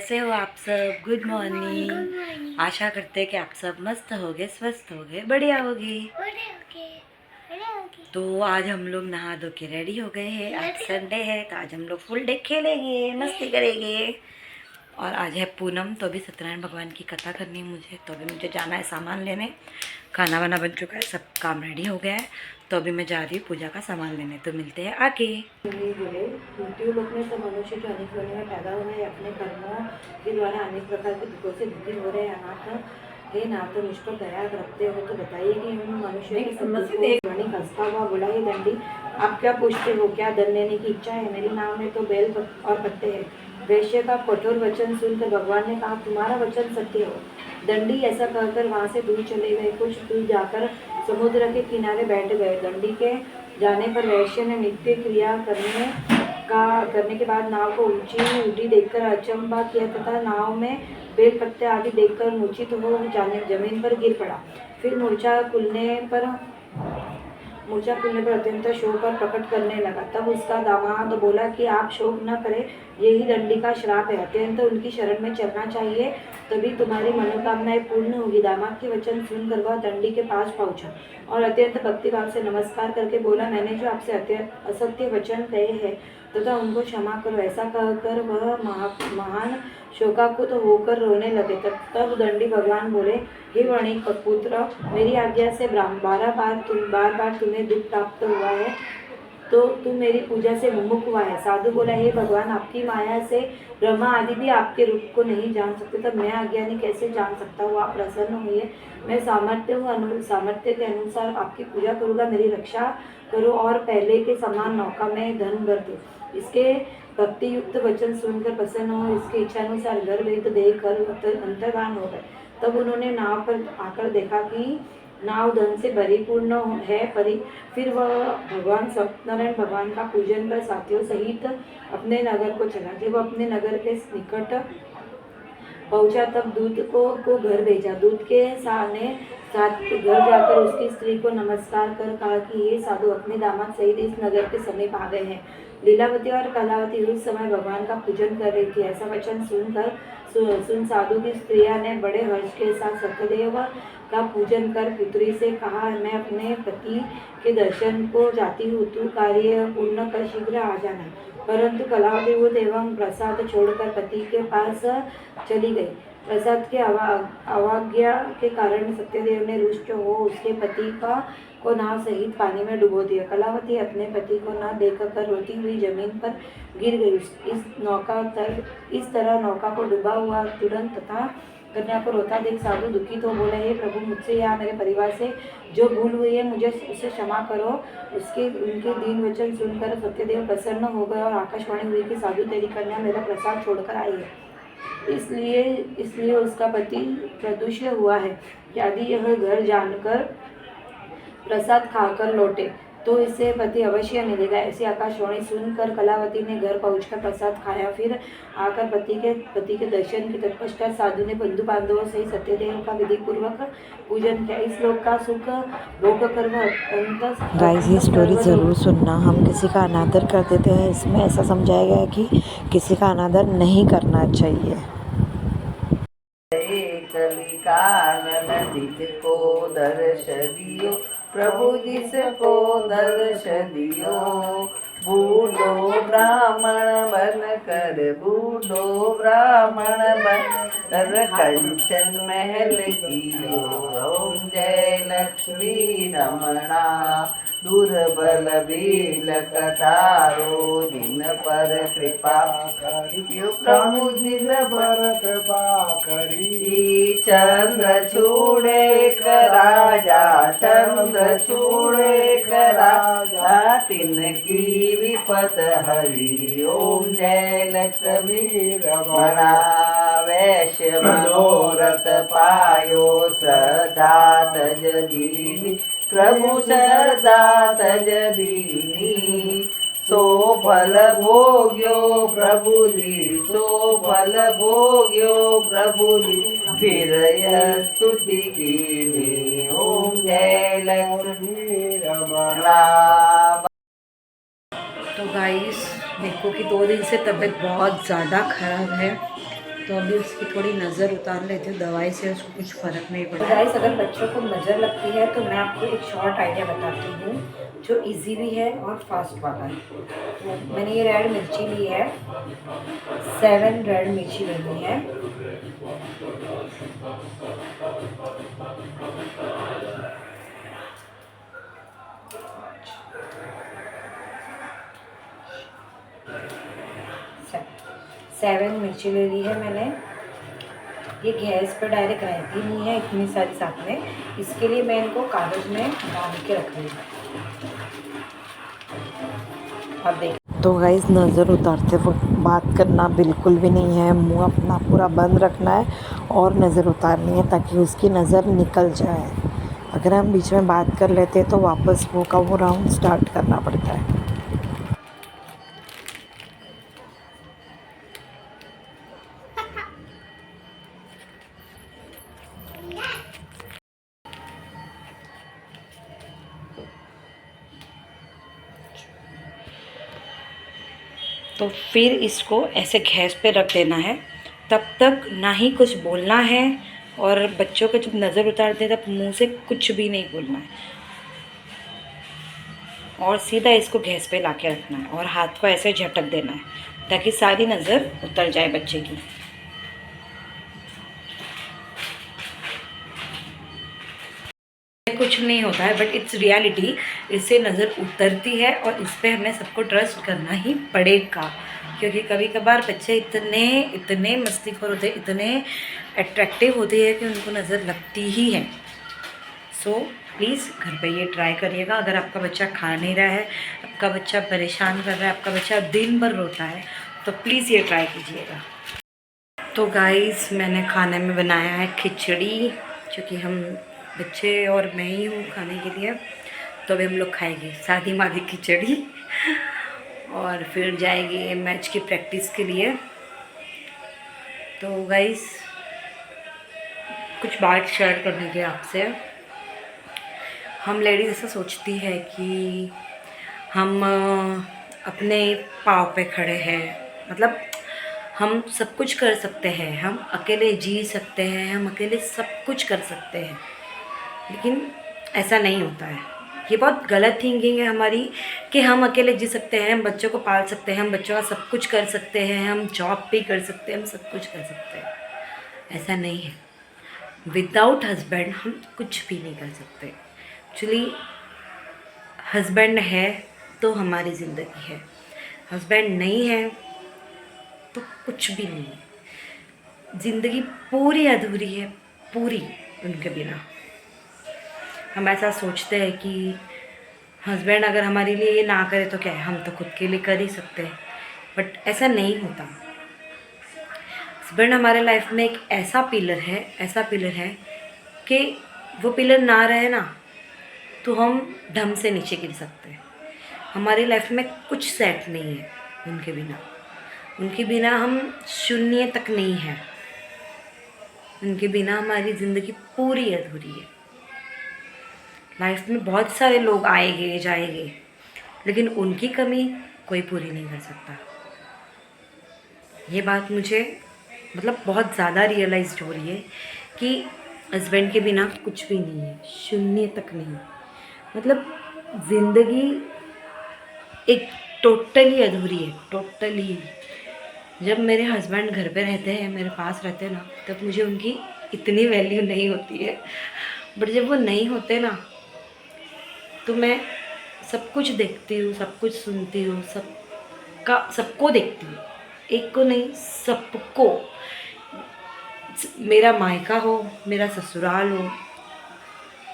कैसे हो आप सब। Good morning. आशा करते हैं कि आप सब मस्त होगे, स्वस्थ होगे, बढ़िया होगी। तो आज हम लोग नहा धो के रेडी हो गए हैं। आज संडे है तो आज हम लोग फुल डे खेलेंगे, मस्ती करेंगे। और आज है पूनम, तो अभी सत्यनारायण भगवान की कथा करनी है मुझे, तो अभी मुझे जाना है सामान लेने। खाना वाना बन चुका है, सब काम रेडी हो गया है, तो अभी मैं जा रही हूँ पूजा का सामान लेने। तो मिलते हैं आगे। बोले लोग में सब मनुष्य जो अनेक वर्णों में पैदा हुए हैं, अपने कर्मों के द्वारा अनेक प्रकार के दुखों से दुखी हो रहे हैं। अनाथ हे नाथ तो मुझ पर दया रखते हो तो बताइए कि उन मनुष्य की समस्या हंसता हुआ बोला, ये दंडी आप क्या पूछते हो, क्या दंड लेने की इच्छा है? मेरी नाव में तो बेल और पत्ते हैं। वैश्य का कठोर वचन सुनकर भगवान ने कहा, तुम्हारा वचन सत्य हो। दंडी ऐसा कहकर वहाँ से दूर चले गए। कुछ दूर जाकर समुद्र के किनारे बैठ गए। दंडी के जाने पर वैश्य ने नित्य क्रिया करने के बाद नाव को ऊँची देखकर अचंभा किया तथा नाव में बेल पत्ते आदि देखकर मूर्छित हो जमीन पर गिर पड़ा। फिर मूर्छा खुलने पर अत्यंत शोक और प्रकट करने लगा। तब उसका दामाद बोला कि आप शोक न करें, यही दंडी का श्राप है। अत्यंत उनकी शरण में चलना चाहिए, तभी तुम्हारी मनोकामनाएं पूर्ण होगी। दामाद के वचन सुनकर वह दंडी के पास पहुंचा और अत्यंत भक्तिभाव से नमस्कार करके बोला, मैंने जो आपसे असत्य वचन कहे हैं तथा उनको क्षमा करो। ऐसा कहकर वह महान शोकाकुल होकर रोने लगे। तब दंडी भगवान बोले, हे वणिक पुत्र, मेरी आज्ञा से बार बार तुम्हें दुख प्राप्त हुआ है, तो तू मेरी पूजा से विमुख हुआ है। साधु बोला, हे भगवान, आपकी माया से ब्रह्मा आदि भी आपके रूप को नहीं जान सकते, तब मैं अज्ञानी कैसे जान सकता हूँ? आप प्रसन्न हुए, मैं सामर्थ्य के अनुसार आपकी पूजा करूँगा। मेरी रक्षा करो और पहले के समान नौका में धन भर दो। इसके भक्ति युक्त वचन सुनकर प्रसन्न हो, इसके इच्छानुसार घर भेद देकर अंतर्धान हो गए। तब उन्होंने नाव पर आकर देखा कि नाव धन से परिपूर्ण है। फिर वह भगवान सत्यनारायण भगवान का पूजन कर साथियों सहित अपने नगर को चला। जब अपने नगर के निकट पहुंचा तब दूत को घर भेजा। दूत के साथ घर जाकर उसकी स्त्री को नमस्कार कर कहा कि ये साधु अपने दामाद सहित इस नगर के समीप आ गए हैं। लीलावती और कलावती उस समय भगवान का पूजन कर रही थी। ऐसा वचन सुन साधु की स्त्रिया ने बड़े हर्ष के साथ सत्यदेव का पूजन कर पुत्री से कहा, मैं अपने पति के दर्शन को जाती हूँ, तू कार्य पूर्ण कर शीघ्र आ जाना। परंतु कलावती दूध एवं प्रसाद छोड़कर पति के पास चली गई। प्रसाद के अवज्ञा के कारण सत्यदेव ने रुष्ट हो उसके पति को नाव सहित पानी में डुबो दिया। कलावती अपने पति को न देखकर रोती हुई जमीन पर गिर गई। इस तरह नौका को डूबा हुआ तुरंत तथा कन्या को रोता देख साधु दुखित हो बोले, हे प्रभु, मुझसे या मेरे परिवार से जो भूल हुई है मुझे उसे क्षमा करो। उनके दीन वचन सुनकर सत्यदेव प्रसन्न हो गए और आकाशवाणी हुई कि साधु, तेरी कन्या मेरा प्रसाद छोड़कर आई है, इसलिए उसका पति प्रदुष्य हुआ है। यदि यह घर जानकर प्रसाद खाकर लौटे तो इसे पति अवश्य मिलेगा। ऐसी आकाशवाणी सुनकर कलावती ने घर पहुंचकर प्रसाद खाया। फिर आकर पति के दर्शन के तत्पश्चात साधु ने बंधु बांधवों से सत्यदेव का विधि पूर्वक पूजन किया। इस लोक का सुख भोग कर वह गाइस, ये स्टोरी ज़रूर सुनना। हम किसी का अनादर कर देते हैं, इसमें ऐसा समझाया गया है कि किसी का अनादर नहीं करना चाहिए। जिसको दर्श दियो प्रभु, जिसको दर्श दियो, बूढ़ो ब्राह्मण बन कर, बूढ़ो ब्राह्मण बन कर कंचन महल कियो। ओम जय लक्ष्मी रमणा, दुर्बल भील कटारो, जिन पर कृपा करियो प्रभु, जिन पर कृपा करी। चंद्र छूड़े कर राजा, चंद्र छूड़े कर राजा, तिनकी विपत हरि। ओम जय लक्ष्मी रमणा, वैश्य मनोरथ पायो, श्रद्धा तज दीनी प्रभु, श्रद्धा तज दीनी। सो फल भोग्यो प्रभु जी, सो फल भोग्यो प्रभु जी, फिर यह स्तुति कीनी। ओम जय लक्ष्मी रमणा। तो गाइस देखो कि 2 दिन से तबीयत बहुत ज़्यादा खराब है, तो अभी उसकी थोड़ी नज़र उतार लेती हूँ दवाई से, उसको कुछ फ़र्क नहीं पड़ा। गाइस, अगर बच्चों को नज़र लगती है तो मैं आपको एक शॉर्ट आइडिया बताती हूँ जो इजी भी है और फास्ट वाला है। तो मैंने ये रेड मिर्ची ली है, 7 रेड मिर्ची लेनी है। सेवन मिर्ची ले ली है मैंने। ये गैस पर डायरेक्ट रहती नहीं है इतनी सारी साथ में, इसके लिए मैं इनको कागज़ में डाल के रख रही हूँ। अब देख, तो गाइस, नज़र उतारते वक्त बात करना बिल्कुल भी नहीं है, मुंह अपना पूरा बंद रखना है और नज़र उतारनी है ताकि उसकी नज़र निकल जाए। अगर हम बीच में बात कर लेते हैं तो वापस वो का वो राउंड स्टार्ट करना पड़ता है। तो फिर इसको ऐसे गैस पे रख देना है। तब तक ना ही कुछ बोलना है, और बच्चों को जब नज़र उतारते हैं तब मुंह से कुछ भी नहीं बोलना है, और सीधा इसको गैस पे ला के रखना है और हाथ को ऐसे झटक देना है ताकि सारी नज़र उतर जाए बच्चे की। कुछ नहीं होता है, बट इट्स रियलिटी। इससे नज़र उतरती है और इस पे हमें सबको ट्रस्ट करना ही पड़ेगा, क्योंकि कभी कभार बच्चे इतने मस्तीखोर होते हैं, इतने अट्रैक्टिव होते हैं कि उनको नज़र लगती ही है। सो प्लीज़ घर पे ये ट्राई करिएगा। अगर आपका बच्चा खा नहीं रहा है, आपका बच्चा परेशान कर रहा है, आपका बच्चा दिन भर रोता है, तो प्लीज़ ये ट्राई कीजिएगा। तो गाइस, मैंने खाने में बनाया है खिचड़ी, क्योंकि हम बच्चे और मैं ही हूँ खाने के लिए। तो अभी हम लोग खाएंगे सादी मादी खिचड़ी और फिर जाएंगे मैच की प्रैक्टिस के लिए। तो गाइस, कुछ बात शेयर करने के आपसे। हम लेडीज़ ऐसा सोचती है कि हम अपने पाँव पे खड़े हैं, मतलब हम सब कुछ कर सकते हैं, हम अकेले जी सकते हैं, हम अकेले सब कुछ कर सकते हैं, लेकिन ऐसा नहीं होता है। ये बहुत गलत थिंकिंग है हमारी कि हम अकेले जी सकते हैं, हम बच्चों को पाल सकते हैं, हम बच्चों का सब कुछ कर सकते हैं, हम जॉब भी कर सकते हैं, हम सब कुछ कर सकते हैं। ऐसा नहीं है। विदाउट हस्बैंड हम कुछ भी नहीं कर सकते। एक्चुअली हस्बैंड है तो हमारी ज़िंदगी है, हस्बैंड नहीं है तो कुछ भी नहीं है। ज़िंदगी पूरी अधूरी है, पूरी, उनके बिना। हम ऐसा सोचते हैं कि हस्बैंड अगर हमारे लिए ये ना करे तो क्या है, हम तो खुद के लिए कर ही सकते हैं, बट ऐसा नहीं होता। हस्बैंड हमारे लाइफ में एक ऐसा पिलर है कि वो पिलर ना रहे ना तो हम ढंग से नीचे गिर सकते हैं। हमारी लाइफ में कुछ सेट नहीं है उनके बिना। उनके बिना हम शून्य तक नहीं है। उनके बिना हमारी ज़िंदगी पूरी अधूरी है। लाइफ में बहुत सारे लोग आएंगे जाएंगे, लेकिन उनकी कमी कोई पूरी नहीं कर सकता। ये बात मुझे मतलब बहुत ज़्यादा रियलाइज्ड हो रही है कि हस्बैंड के बिना कुछ भी नहीं है, शून्य तक नहीं। मतलब ज़िंदगी एक टोटली अधूरी है, टोटली। जब मेरे हस्बैंड घर पे रहते हैं, मेरे पास रहते हैं ना, तब मुझे उनकी इतनी वैल्यू नहीं होती है, बट जब वो नहीं होते ना तो मैं सब कुछ देखती हूँ, सब कुछ सुनती हूँ, सबको देखती हूँ, एक को नहीं, सबको। मेरा मायका हो, मेरा ससुराल हो,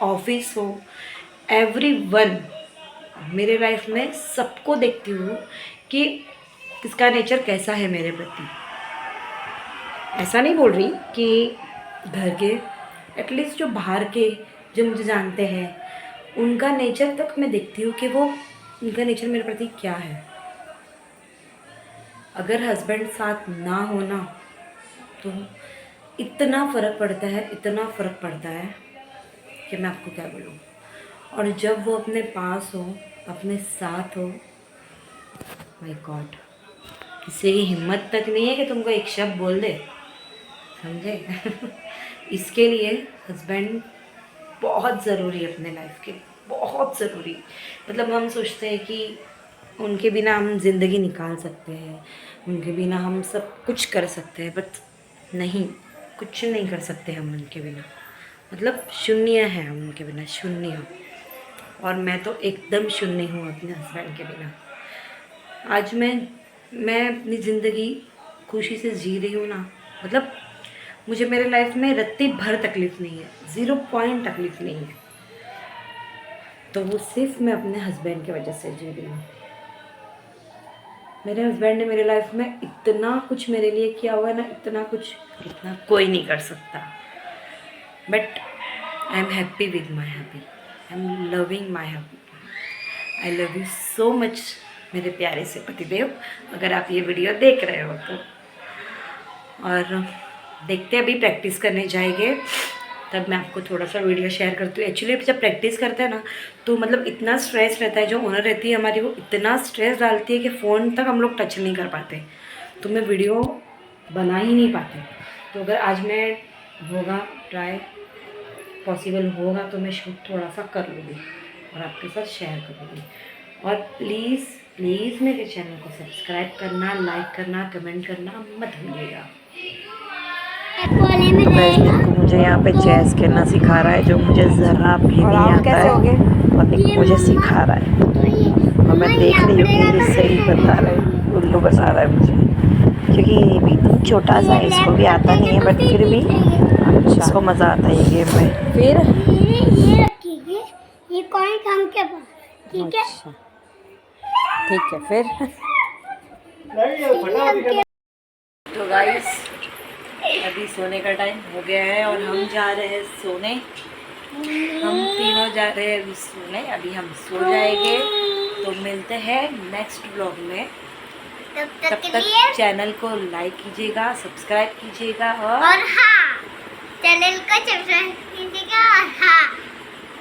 ऑफिस हो, एवरीवन, मेरे लाइफ में सबको देखती हूँ कि किसका नेचर कैसा है मेरे प्रति। ऐसा नहीं बोल रही कि घर के, एटलीस्ट जो बाहर के, जो मुझे जानते हैं, उनका नेचर तक मैं देखती हूँ कि वो, उनका नेचर मेरे प्रति क्या है। अगर हस्बैंड साथ ना हो ना तो इतना फ़र्क पड़ता है, इतना फ़र्क पड़ता है कि मैं आपको क्या बोलूँ। और जब वो अपने पास हो, अपने साथ हो, माय गॉड, किसी की हिम्मत तक नहीं है कि तुमको एक शब्द बोल दे समझे? इसके लिए हस्बैंड बहुत ज़रूरी है अपने लाइफ के, बहुत ज़रूरी। मतलब हम सोचते हैं कि उनके बिना हम ज़िंदगी निकाल सकते हैं, उनके बिना हम सब कुछ कर सकते हैं, बट नहीं, कुछ नहीं कर सकते हम उनके बिना। मतलब शून्य है हम उनके बिना, शून्य। और मैं तो एकदम शून्य हूँ अपने हस्बैंड के बिना। आज मैं अपनी ज़िंदगी खुशी से जी रही हूँ ना, मतलब मुझे मेरे लाइफ में रत्ती भर तकलीफ़ नहीं है, 0 पॉइंट तकलीफ़ नहीं है। तो वो सिर्फ मैं अपने हस्बैंड की वजह से जी रही हूँ। मेरे हस्बैंड ने मेरे लाइफ में इतना कुछ मेरे लिए किया हुआ है ना, इतना कुछ, इतना कोई नहीं कर सकता। But I am happy with my happy, I am loving my happy. I love you so much मेरे प्यारे से पतिदेव, अगर आप ये वीडियो देख रहे हो तो। और देखते अभी प्रैक्टिस करने जाएंगे, तब मैं आपको थोड़ा सा वीडियो शेयर करती हूँ। एक्चुअली जब प्रैक्टिस करते हैं ना, तो मतलब इतना स्ट्रेस रहता है, जो ओनर रहती है हमारी वो इतना स्ट्रेस डालती है कि फ़ोन तक हम लोग टच नहीं कर पाते, तो मैं वीडियो बना ही नहीं पाते। तो अगर आज मैं होगा ट्राई, पॉसिबल होगा तो मैं शूट थोड़ा सा कर लूँगी और आपके साथ शेयर करूँगी। और प्लीज़ प्लीज़ मेरे चैनल को सब्सक्राइब करना, लाइक करना, कमेंट करना मत भूलिएगा। तो गाइस निक्कू मुझे यहाँ पे चेस खेलना सिखा रहा है, जो मुझे ज़रा भी नहीं आता है, और निक्कू मुझे सिखा रहा है। और मैं देख रही हूँ कि ये सही बता रहा है, उल्लू बता रहा है मुझे, क्योंकि ये भी एकदम छोटा सा है, इसको भी आता नहीं है, बट फिर भी इसको मज़ा आता है ये गेम में। फिर ये रखिए, ये कॉइन हम के पास, ठीक है? अच्छा ठीक है। फिर तो गाइस अभी सोने का टाइम हो गया है और हम जा रहे हैं सोने। हम तीनों जा रहे हैं अभी सोने, अभी हम सो जाएंगे। तो मिलते हैं नेक्स्ट व्लॉग में, तब तब के तक लिए चैनल को लाइक कीजिएगा, सब्सक्राइब कीजिएगा और हाँ, चैनल को सब्सक्राइब कीजिएगा और हाँ,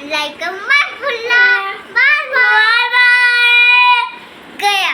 लाइक मत भूलना। Bye bye. गया।